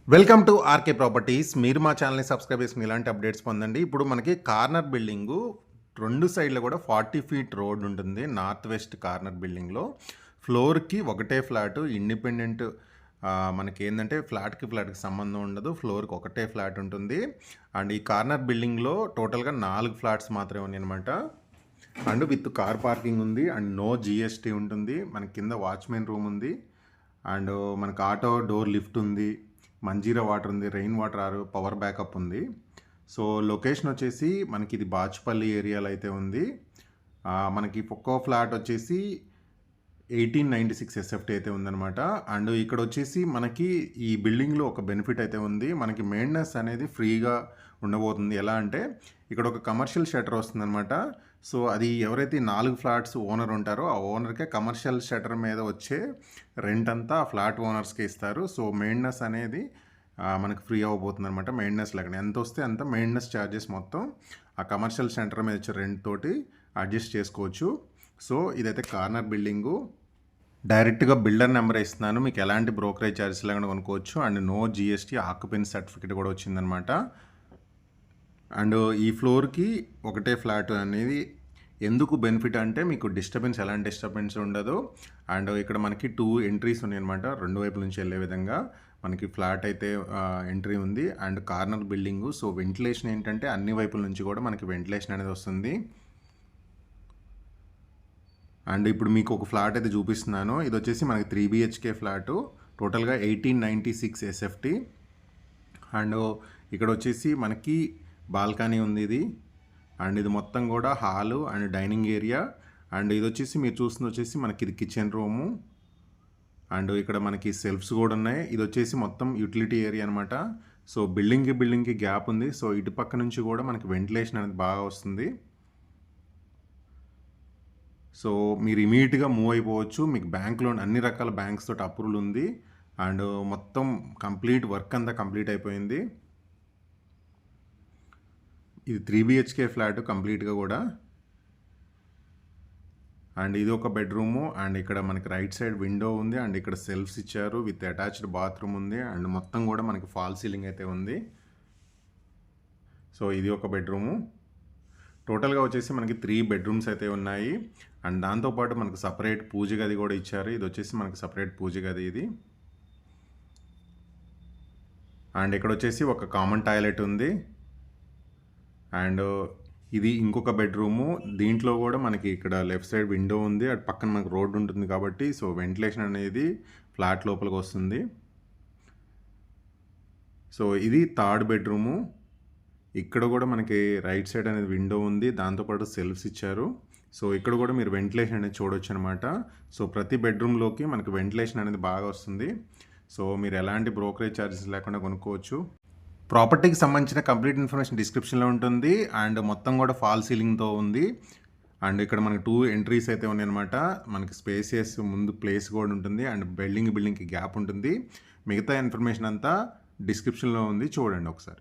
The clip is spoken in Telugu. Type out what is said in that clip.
Welcome to RK properties. మీరు మా ఛానల్ని సబ్స్క్రైబ్ చేసుకుని ఇలాంటి అప్డేట్స్ పొందండి. ఇప్పుడు మనకి కార్నర్ బిల్డింగు రెండు సైడ్లు కూడా 40 ఫీట్ రోడ్ ఉంటుంది. నార్త్ వెస్ట్ కార్నర్ బిల్డింగ్లో ఫ్లోర్కి ఒకటే ఫ్లాట్ ఇండిపెండెంట్. మనకి ఏంటంటే ఫ్లాట్కి సంబంధం ఉండదు. ఫ్లోర్కి ఒకటే ఫ్లాట్ ఉంటుంది. అండ్ ఈ కార్నర్ బిల్డింగ్లో టోటల్గా 4 ఫ్లాట్స్ మాత్రమే ఉన్నాయి అనమాట. అండ్ విత్ కార్ పార్కింగ్ ఉంది. అండ్ నో జిఎస్టీ ఉంటుంది. మనకి కింద వాచ్మెన్ రూమ్ ఉంది. అండ్ మనకు ఆటో డోర్ లిఫ్ట్ ఉంది. మంజీరా వాటర్ ఉంది, రెయిన్ వాటర్ పవర్ బ్యాకప్ ఉంది. సో లొకేషన్ వచ్చేసి మనకి ఇది బాచుపల్లి ఏరియాలో అయితే ఉంది. మనకి ఒక్కో ఫ్లాట్ వచ్చేసి 1896 ఎస్ఎఫ్టీ అయితే ఉందన్నమాట. అండ్ ఇక్కడ వచ్చేసి మనకి ఈ బిల్డింగ్లో ఒక బెనిఫిట్ అయితే ఉంది. మనకి మెయింటెనెన్స్ అనేది ఫ్రీగా ఉండబోతుంది. ఎలా అంటే ఇక్కడ ఒక కమర్షియల్ షటర్ వస్తుందన్నమాట. సో అది ఎవరైతే 4 ఫ్లాట్స్ ఓనర్ ఉంటారో ఆ ఓనర్కే కమర్షియల్ షటర్ మీద వచ్చే రెంట్ అంతా ఆ ఫ్లాట్ ఓనర్స్కే ఇస్తారు. సో మెయింటెనెన్స్ అనేది మనకు ఫ్రీ అవ్వబోతుంది అనమాట. మెయింటెనెన్స్ లేకుండా ఎంత వస్తే అంత మెయింటెనెన్స్ ఛార్జెస్ మొత్తం ఆ కమర్షియల్ షటర్ మీద వచ్చే రెంట్ తోటి అడ్జస్ట్ చేసుకోవచ్చు. సో ఇదైతే కార్నర్ బిల్డింగు. డైరెక్ట్గా బిల్డర్ నెంబర్ ఇస్తున్నాను. మీకు ఎలాంటి బ్రోకరేజ్ ఛార్జెస్ లేకుండా కొనుక్కోవచ్చు. And no GST occupancy certificate కూడా వచ్చిందనమాట. అండ్ ఈ ఫ్లోర్కి ఒకటే ఫ్లాట్ అనేది ఎందుకు బెనిఫిట్ అంటే మీకు ఎలాంటి డిస్టర్బెన్స్ ఉండదు. అండ్ ఇక్కడ మనకి 2 ఎంట్రీస్ ఉన్నాయి అనమాట. 2 వైపుల నుంచి వెళ్ళే విధంగా మనకి ఫ్లాట్ అయితే ఎంట్రీ ఉంది. And corner building. So ventilation ఏంటంటే అన్ని వైపుల నుంచి కూడా మనకి వెంటిలేషన్ అనేది వస్తుంది. అండ్ ఇప్పుడు మీకు ఒక ఫ్లాట్ అయితే చూపిస్తున్నాను. ఇది వచ్చేసి మనకి 3 బిహెచ్కే ఫ్లాటు. టోటల్గా 1896 ఎస్ఎఫ్టీ. అండ్ ఇక్కడ వచ్చేసి మనకి బాల్కనీ ఉంది ఇది. అండ్ ఇది మొత్తం కూడా hall and dining area. And ఇది వచ్చేసి మీరు చూస్తుంది వచ్చేసి మనకి ఇది కిచెన్ రూము. అండ్ ఇక్కడ మనకి సెల్ఫ్స్ కూడా ఉన్నాయి. ఇది వచ్చేసి మొత్తం యూటిలిటీ ఏరియా అనమాట. సో బిల్డింగ్కి గ్యాప్ ఉంది. సో ఇటు పక్క నుంచి కూడా మనకి వెంటిలేషన్ అనేది బాగా వస్తుంది. సో మీరు ఇమీడియట్గా మూవ్ అయిపోవచ్చు. మీకు బ్యాంక్ లోన్ అన్ని రకాల బ్యాంక్స్ తోటి అప్రూవల్ ఉంది. అండ్ మొత్తం కంప్లీట్ వర్క్ అంతా కంప్లీట్ అయిపోయింది. ఇది 3 బిహెచ్కే ఫ్లాట్ కంప్లీట్గా కూడా. అండ్ ఇది ఒక బెడ్రూము. అండ్ ఇక్కడ మనకి రైట్ సైడ్ విండో ఉంది. అండ్ ఇక్కడ సెల్ఫ్స్ ఇచ్చారు విత్ అటాచ్డ్ బాత్రూమ్ ఉంది. అండ్ మొత్తం కూడా మనకి ఫాల్ సీలింగ్ అయితే ఉంది. సో ఇది ఒక బెడ్రూము. టోటల్గా వచ్చేసి మనకి 3 బెడ్రూమ్స్ అయితే ఉన్నాయి. అండ్ దాంతోపాటు మనకు సపరేట్ పూజ గది కూడా ఇచ్చారు. ఇది వచ్చేసి మనకి సపరేట్ పూజ గది ఇది. అండ్ ఇక్కడ వచ్చేసి ఒక కామన్ టాయిలెట్ ఉంది. అండ్ ఇది ఇంకొక బెడ్రూము. దీంట్లో కూడా మనకి ఇక్కడ లెఫ్ట్ సైడ్ విండో ఉంది. అటు పక్కన మనకు రోడ్డు ఉంటుంది కాబట్టి సో వెంటిలేషన్ అనేది ఫ్లాట్ లోపలికి వస్తుంది. సో ఇది 3rd బెడ్రూము. ఇక్కడ కూడా మనకి రైట్ సైడ్ అనేది విండో ఉంది. దాంతోపాటు సెల్ఫ్స్ ఇచ్చారు. సో ఇక్కడ కూడా మీరు వెంటిలేషన్ అనేది చూడవచ్చు అనమాట. సో ప్రతి బెడ్రూమ్లోకి మనకి వెంటిలేషన్ అనేది బాగా వస్తుంది. సో మీరు ఎలాంటి బ్రోకరేజ్ ఛార్జెస్ లేకుండా కొనుక్కోవచ్చు. ప్రాపర్టీకి సంబంధించిన కంప్లీట్ ఇన్ఫర్మేషన్ డిస్క్రిప్షన్లో ఉంటుంది. అండ్ మొత్తం కూడా ఫాల్ సీలింగ్తో ఉంది. అండ్ ఇక్కడ మనకి 2 ఎంట్రీస్ అయితే ఉన్నాయన్నమాట. మనకి స్పేసియస్ ముందు ప్లేస్ కూడా ఉంటుంది. అండ్ బిల్డింగ్కి గ్యాప్ ఉంటుంది. మిగతా ఇన్ఫర్మేషన్ అంతా డిస్క్రిప్షన్లో ఉంది, చూడండి ఒకసారి.